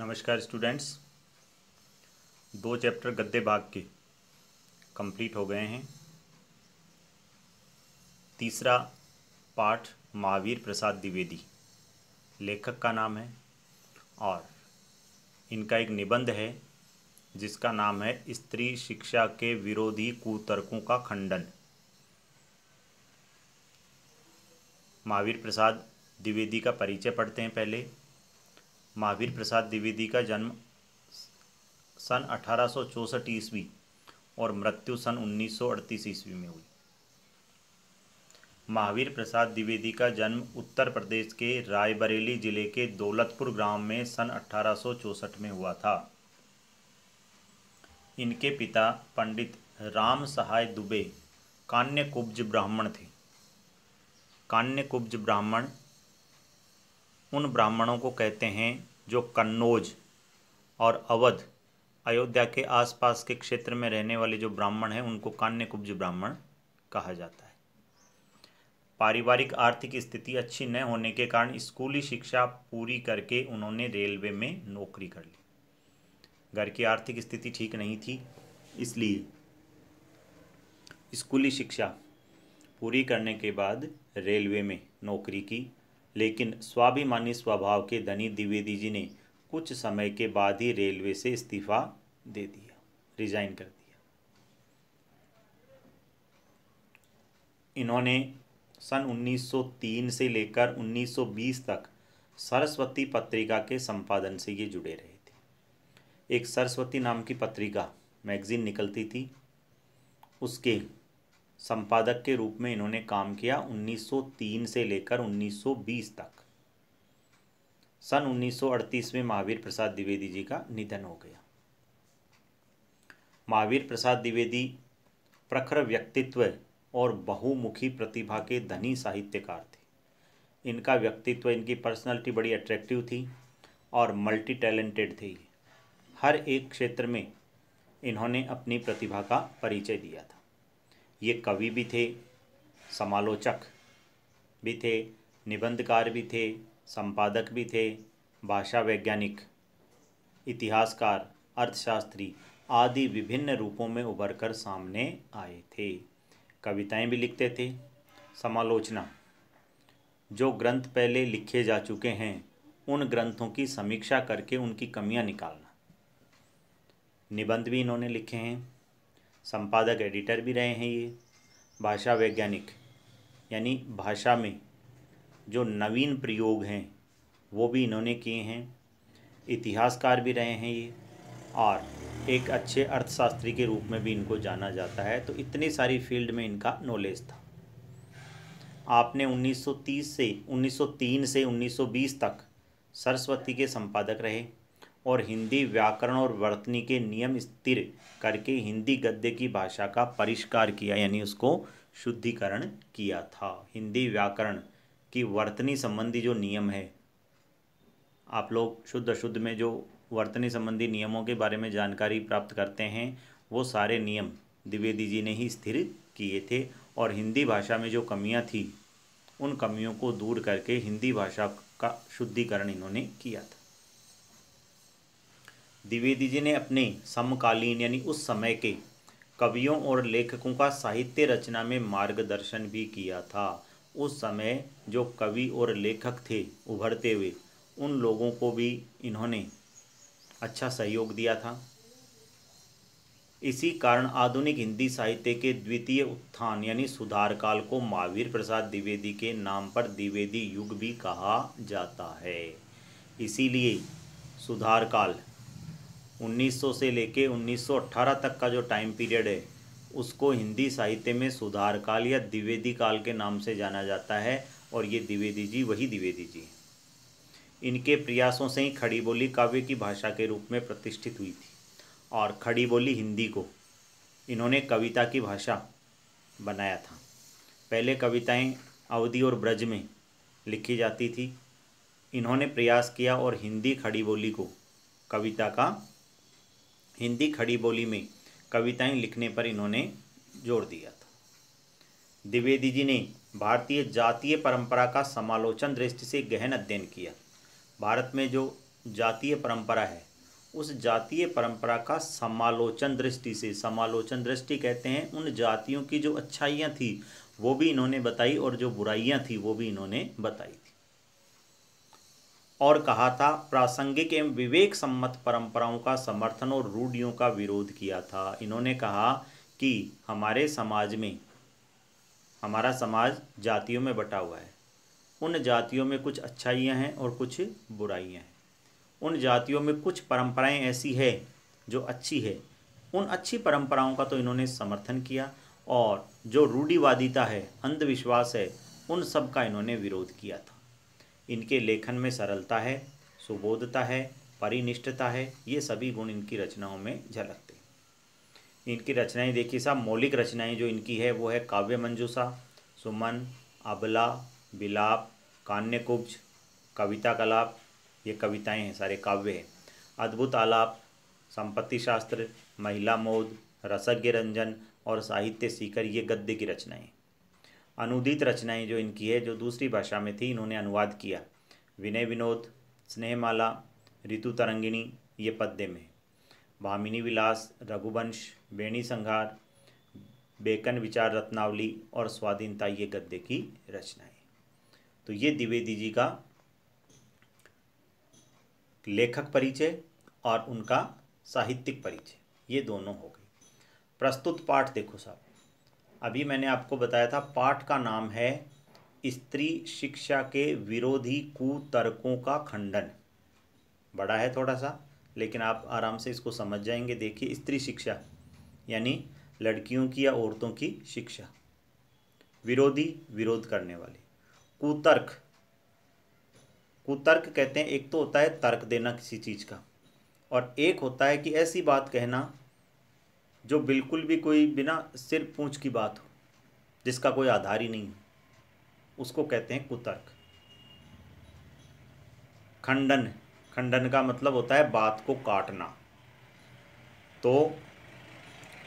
नमस्कार students. 2 chapter गद्य भाग के कंप्लीट हो गए हैं। तीसरा पाठ महावीर प्रसाद द्विवेदी लेखक का नाम है और इनका एक निबंध है जिसका नाम है स्त्री शिक्षा के विरोधी कुतर्कों का खंडन। महावीर प्रसाद द्विवेदी का परिचय पढ़ते हैं। पहले महावीर प्रसाद द्विवेदी का जन्म सन 1864 ईस्वी और मृत्यु सन 1938 ईस्वी में हुई। महावीर प्रसाद द्विवेदी का जन्म उत्तर प्रदेश के रायबरेली जिले के दौलतपुर गांव में सन 1864 में हुआ था। इनके पिता पंडित राम सहाय दुबे कान्यकुब्ज ब्राह्मण थे। कान्यकुब्ज ब्राह्मण उन ब्राह्मणों को कहते हैं जो कन्नौज और अवध अयोध्या के आसपास के क्षेत्र में रहने वाले जो ब्राह्मण हैं उनको कान्यकुब्ज ब्राह्मण कहा जाता है। पारिवारिक आर्थिक स्थिति अच्छी न होने के कारण स्कूली शिक्षा पूरी करके उन्होंने रेलवे में नौकरी कर ली। घर की आर्थिक स्थिति ठीक नहीं थी, इसलिए स्कूली शिक्षा पूरी करने के बाद रेलवे में नौकरी की। लेकिन स्वाभिमानी स्वभाव के धनी द्विवेदी जी ने कुछ समय के बाद ही रेलवे से इस्तीफा दे दिया, रिजाइन कर दिया। इन्होंने सन 1903 से लेकर 1920 तक सरस्वती पत्रिका के संपादन से ये जुड़े रहे थे। एक सरस्वती नाम की पत्रिका मैगजीन निकलती थी, उसके संपादक के रूप में इन्होंने काम किया 1903 से लेकर 1920 तक। सन 1938 में महावीर प्रसाद द्विवेदी जी का निधन हो गया। महावीर प्रसाद द्विवेदी प्रखर व्यक्तित्व और बहुमुखी प्रतिभा के धनी साहित्यकार थे। इनका व्यक्तित्व, इनकी पर्सनालिटी बड़ी अट्रैक्टिव थी और मल्टी टैलेंटेड थे। हर एक क्षेत्र में इन्होंने अपनी प्रतिभा का परिचय दिया था। ये कवि भी थे, समालोचक भी थे, निबंधकार भी थे, संपादक भी थे, भाषा वैज्ञानिक, इतिहासकार, अर्थशास्त्री आदि विभिन्न रूपों में उभरकर सामने आए थे। कविताएं भी लिखते थे। समालोचना, जो ग्रंथ पहले लिखे जा चुके हैं उन ग्रंथों की समीक्षा करके उनकी कमियां निकालना। निबंध भी इन्होंने लिखे हैं। संपादक, एडिटर भी रहे हैं ये। भाषा वैज्ञानिक, यानी भाषा में जो नवीन प्रयोग हैं वो भी इन्होंने किए हैं। इतिहासकार भी रहे हैं ये, और एक अच्छे अर्थशास्त्री के रूप में भी इनको जाना जाता है। तो इतनी सारी फील्ड में इनका नॉलेज था। आपने 1903 से 1920 तक सरस्वती के संपादक रहे और हिंदी व्याकरण और वर्तनी के नियम स्थिर करके हिंदी गद्य की भाषा का परिष्कार किया, यानी उसको शुद्धिकरण किया था। हिंदी व्याकरण की वर्तनी संबंधी जो नियम है, आप लोग शुद्ध अशुद्ध में जो वर्तनी संबंधी नियमों के बारे में जानकारी प्राप्त करते हैं वो सारे नियम द्विवेदी जी ने ही स्थिर किए थे। और हिंदी भाषा में जो कमियां थी उन कमियों को दूर करके हिंदी भाषा का शुद्धिकरण इन्होंने किया था। द्विवेदी जी ने अपने समकालीन यानी उस समय के कवियों और लेखकों का साहित्य रचना में मार्गदर्शन भी किया था। उस समय जो कवि और लेखक थे उभरते हुए, उन लोगों को भी इन्होंने अच्छा सहयोग दिया था। इसी कारण आधुनिक हिंदी साहित्य के द्वितीय उत्थान यानी सुधार काल को महावीर प्रसाद द्विवेदी के नाम पर द्विवेदी युग भी कहा जाता है। इसीलिए सुधार काल 1900 से लेके 1918 तक का जो टाइम पीरियड है उसको हिंदी साहित्य में सुधार काल या द्विवेदी काल के नाम से जाना जाता है। और ये द्विवेदी जी वही द्विवेदी जी हैं। इनके प्रयासों से ही खड़ी बोली काव्य की भाषा के रूप में प्रतिष्ठित हुई थी और खड़ी बोली हिंदी को इन्होंने कविता की भाषा बनाया था। पहले कविताएं अवधी और ब्रज में लिखी जाती थी। इन्होंने प्रयास किया और हिंदी खड़ी बोली को हिंदी खड़ी बोली में कविताएं लिखने पर इन्होंने जोर दिया था। द्विवेदी जी ने भारतीय जातीय परंपरा का समालोचन दृष्टि से गहन अध्ययन किया। भारत में जो जातीय परंपरा है, उस जातीय परंपरा का समालोचन दृष्टि से, समालोचन दृष्टि कहते हैं उन जातियों की जो अच्छाइयाँ थी वो भी इन्होंने बताई और जो बुराइयाँ थी वो भी इन्होंने बताई थी। और कहा था प्रासंगिक एवं विवेक सम्मत परंपराओं का समर्थन और रूढ़ियों का विरोध किया था। इन्होंने कहा कि हमारे समाज में, हमारा समाज जातियों में बटा हुआ है, उन जातियों में कुछ अच्छाइयाँ हैं और कुछ बुराइयाँ हैं। उन जातियों में कुछ परंपराएं ऐसी है जो अच्छी है, उन अच्छी परंपराओं का तो इन्होंने समर्थन किया, और जो रूढ़िवादिता है, अंधविश्वास है, उन सब का इन्होंने विरोध किया था। इनके लेखन में सरलता है, सुबोधता है, परिनिष्ठता है, ये सभी गुण इनकी रचनाओं में झलकते हैं। इनकी रचनाएं देखिए साहब, मौलिक रचनाएं जो इनकी है वो है काव्य मंजूषा, सुमन, अबला, विलाप, कान्यकुब्ज, कविता कलाप, ये कविताएं हैं, सारे काव्य हैं। अद्भुत आलाप, संपत्ति शास्त्र, महिला मोद, रसज्ञ रंजन और साहित्य सीकर, ये गद्य की रचनाएं। अनुदित रचनाएं जो इनकी है, जो दूसरी भाषा में थी, इन्होंने अनुवाद किया। विनय विनोद, स्नेहमाला, ऋतु तरंगिणी, ये पद्य में। भामिनी विलास, रघुवंश, बेणी संहार, बेकन विचार रत्नावली और स्वाधीनता, ये गद्य की रचनाएं। तो ये द्विवेदी जी का लेखक परिचय और उनका साहित्यिक परिचय, ये दोनों हो गई। प्रस्तुत पाठ देखो साहब, अभी मैंने आपको बताया था पाठ का नाम है स्त्री शिक्षा के विरोधी कुतर्कों का खंडन। बड़ा है थोड़ा सा, लेकिन आप आराम से इसको समझ जाएंगे। देखिए, स्त्री शिक्षा यानी लड़कियों की या औरतों की शिक्षा, विरोधी विरोध करने वाले, कुतर्क, कुतर्क कहते हैं एक तो होता है तर्क देना किसी चीज़ का, और एक होता है कि ऐसी बात कहना जो बिल्कुल भी कोई बिना सिर पूंछ की बात हो, जिसका कोई आधार ही नहीं हो, उसको कहते हैं कुतर्क। खंडन, खंडन का मतलब होता है बात को काटना। तो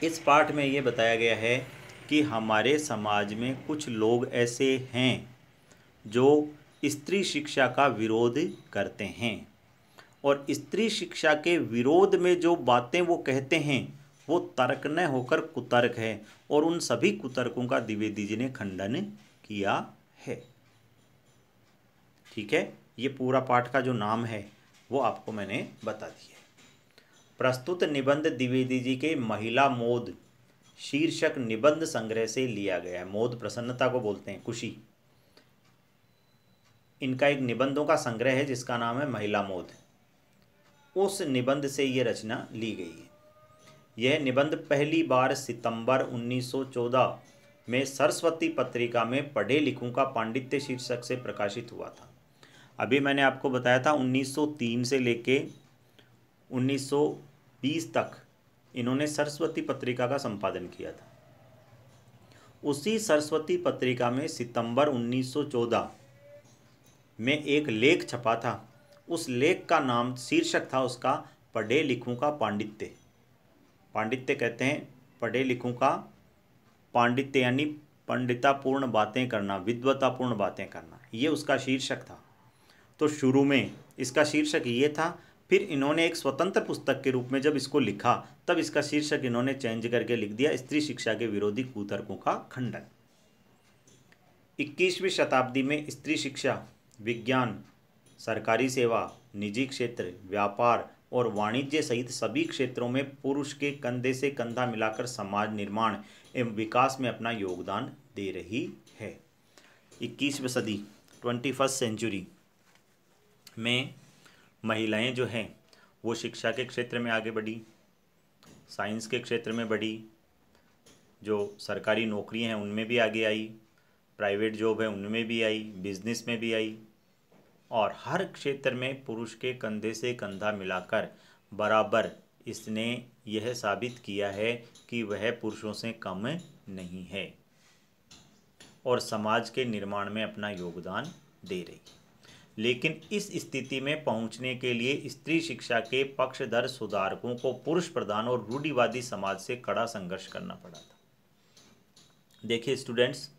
इस पाठ में ये बताया गया है कि हमारे समाज में कुछ लोग ऐसे हैं जो स्त्री शिक्षा का विरोध करते हैं, और स्त्री शिक्षा के विरोध में जो बातें वो कहते हैं वो तर्क न होकर कुतर्क है, और उन सभी कुतर्कों का द्विवेदी जी ने खंडन किया है। ठीक है, ये पूरा पाठ का जो नाम है वो आपको मैंने बता दिया है। प्रस्तुत निबंध द्विवेदी जी के महिला मोद शीर्षक निबंध संग्रह से लिया गया है। मोद प्रसन्नता को बोलते हैं, खुशी। इनका एक निबंधों का संग्रह है जिसका नाम है महिला मोद, उस निबंध से ये रचना ली गई है। यह निबंध पहली बार सितंबर 1914 में सरस्वती पत्रिका में पढ़े लिखूं का पांडित्य शीर्षक से प्रकाशित हुआ था। अभी मैंने आपको बताया था 1903 से लेके 1920 तक इन्होंने सरस्वती पत्रिका का संपादन किया था। उसी सरस्वती पत्रिका में सितंबर 1914 में एक लेख छपा था। उस लेख का नाम, शीर्षक था उसका, पढ़े लिखूं का पांडित्य। पांडित्य कहते हैं पढ़े लिखूं का पांडित्य, यानी पंडितापूर्ण बातें करना, विद्वतापूर्ण बातें करना, ये उसका शीर्षक था। तो शुरू में इसका शीर्षक ये था, फिर इन्होंने एक स्वतंत्र पुस्तक के रूप में जब इसको लिखा तब इसका शीर्षक इन्होंने चेंज करके लिख दिया स्त्री शिक्षा के विरोधी कुतर्कों का खंडन। 21वीं शताब्दी में स्त्री शिक्षा विज्ञान, सरकारी सेवा, निजी क्षेत्र, व्यापार और वाणिज्य सहित सभी क्षेत्रों में पुरुष के कंधे से कंधा मिलाकर समाज निर्माण एवं विकास में अपना योगदान दे रही है। 21वीं सदी 21st सेंचुरी में महिलाएं जो हैं वो शिक्षा के क्षेत्र में आगे बढ़ी, साइंस के क्षेत्र में बढ़ी, जो सरकारी नौकरी हैं उनमें भी आगे आई, प्राइवेट जॉब है उनमें भी आई, बिजनेस में भी आई, और हर क्षेत्र में पुरुष के कंधे से कंधा मिलाकर बराबर इसने यह साबित किया है कि वह पुरुषों से कम नहीं है और समाज के निर्माण में अपना योगदान दे रही है। लेकिन इस स्थिति में पहुंचने के लिए स्त्री शिक्षा के पक्षधर सुधारकों को पुरुष प्रधान और रूढ़िवादी समाज से कड़ा संघर्ष करना पड़ा था। देखिए स्टूडेंट्स,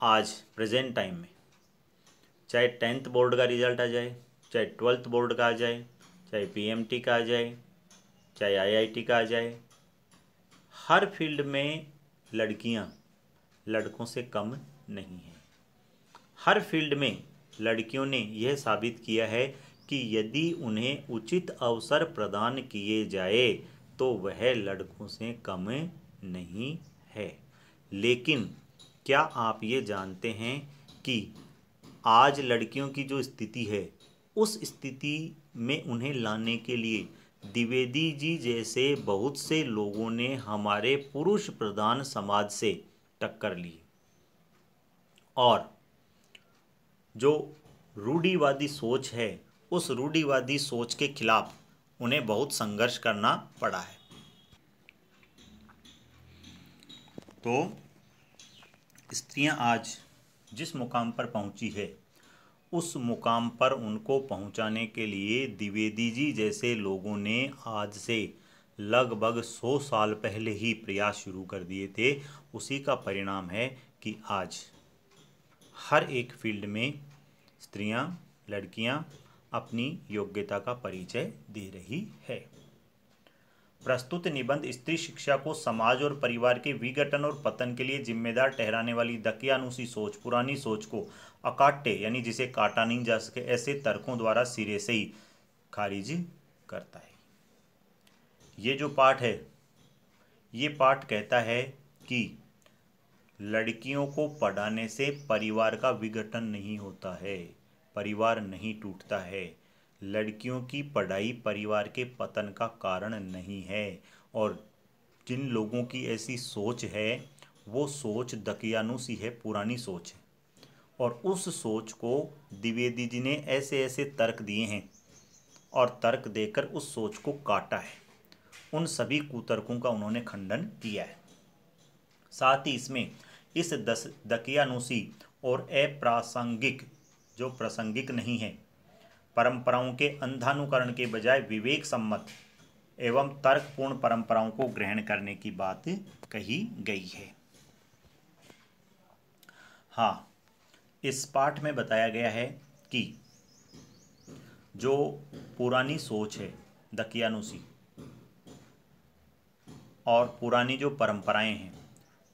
आज प्रेजेंट टाइम में चाहे 10th बोर्ड का रिजल्ट आ जाए, चाहे 12th बोर्ड का आ जाए, चाहे पीएमटी का आ जाए, चाहे आईआईटी का आ जाए, हर फील्ड में लड़कियां लड़कों से कम नहीं हैं। हर फील्ड में लड़कियों ने यह साबित किया है कि यदि उन्हें उचित अवसर प्रदान किए जाए तो वह लड़कों से कम नहीं है। लेकिन क्या आप ये जानते हैं कि आज लड़कियों की जो स्थिति है, उस स्थिति में उन्हें लाने के लिए द्विवेदी जी जैसे बहुत से लोगों ने हमारे पुरुष प्रधान समाज से टक्कर ली और जो रूढ़िवादी सोच है, उस रूढ़िवादी सोच के खिलाफ उन्हें बहुत संघर्ष करना पड़ा है। तो स्त्रियां आज जिस मुकाम पर पहुंची है, उस मुकाम पर उनको पहुंचाने के लिए द्विवेदी जी जैसे लोगों ने आज से लगभग 100 साल पहले ही प्रयास शुरू कर दिए थे। उसी का परिणाम है कि आज हर एक फील्ड में स्त्रियां, लड़कियां अपनी योग्यता का परिचय दे रही है। प्रस्तुत निबंध स्त्री शिक्षा को समाज और परिवार के विघटन और पतन के लिए जिम्मेदार ठहराने वाली दकियानुसी सोच, पुरानी सोच को अकाट्य यानी जिसे काटा नहीं जा सके ऐसे तर्कों द्वारा सिरे से ही खारिज करता है। ये जो पाठ है, ये पाठ कहता है कि लड़कियों को पढ़ाने से परिवार का विघटन नहीं होता है, परिवार नहीं टूटता है। लड़कियों की पढ़ाई परिवार के पतन का कारण नहीं है। और जिन लोगों की ऐसी सोच है, वो सोच दकियानुसी है, पुरानी सोच है। और उस सोच को द्विवेदी जी ने ऐसे ऐसे तर्क दिए हैं और तर्क देकर उस सोच को काटा है। उन सभी कुतर्कों का उन्होंने खंडन किया है। साथ ही इसमें इस दकियानुसी और अप्रासंगिक, जो प्रासंगिक नहीं है, परंपराओं के अंधानुकरण के बजाय विवेक सम्मत एवं तर्कपूर्ण परंपराओं को ग्रहण करने की बात कही गई है। हाँ, इस पाठ में बताया गया है कि जो पुरानी सोच है दकियानुसी और पुरानी जो परंपराएं हैं,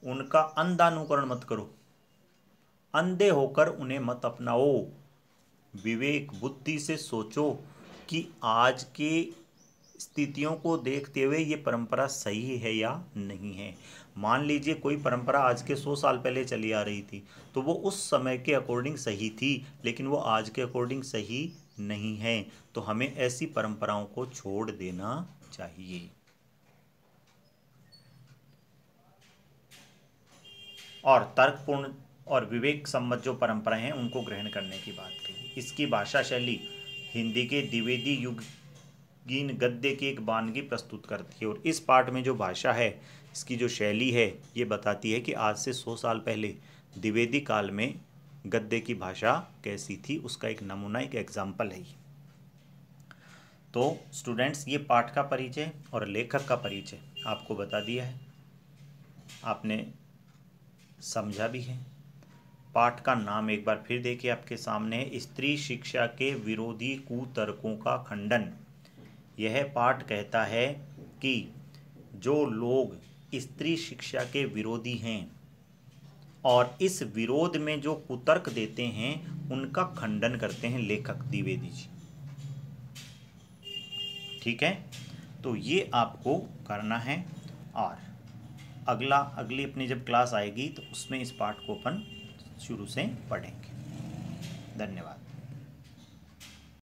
उनका अंधानुकरण मत करो, अंधे होकर उन्हें मत अपनाओ। विवेक बुद्धि से सोचो कि आज के स्थितियों को देखते हुए ये परंपरा सही है या नहीं है। मान लीजिए कोई परंपरा आज के 100 साल पहले चली आ रही थी, तो वो उस समय के अकॉर्डिंग सही थी, लेकिन वो आज के अकॉर्डिंग सही नहीं है। तो हमें ऐसी परंपराओं को छोड़ देना चाहिए। और तर्कपूर्ण और विवेक सम्मत जो परंपराएं हैं, उनको ग्रहण करने की बात कही। इसकी भाषा शैली हिंदी के द्विवेदी युगीन गद्य की एक वानगी प्रस्तुत करती है। और इस पाठ में जो भाषा है, इसकी जो शैली है, ये बताती है कि आज से 100 साल पहले द्विवेदी काल में गद्य की भाषा कैसी थी, उसका एक नमूना, एक एग्जाम्पल है। तो स्टूडेंट्स, ये पाठ का परिचय और लेखक का परिचय आपको बता दिया है, आपने समझा भी है। पाठ का नाम एक बार फिर देखिए आपके सामने है, स्त्री शिक्षा के विरोधी कुतर्कों का खंडन। यह पाठ कहता है कि जो लोग स्त्री शिक्षा के विरोधी हैं और इस विरोध में जो कुतर्क देते हैं, उनका खंडन करते हैं लेखक द्विवेदी जी। ठीक है, तो ये आपको करना है। और अगली अपनी जब क्लास आएगी तो उसमें इस पाठ को अपन शुरू से पढ़ेंगे। धन्यवाद।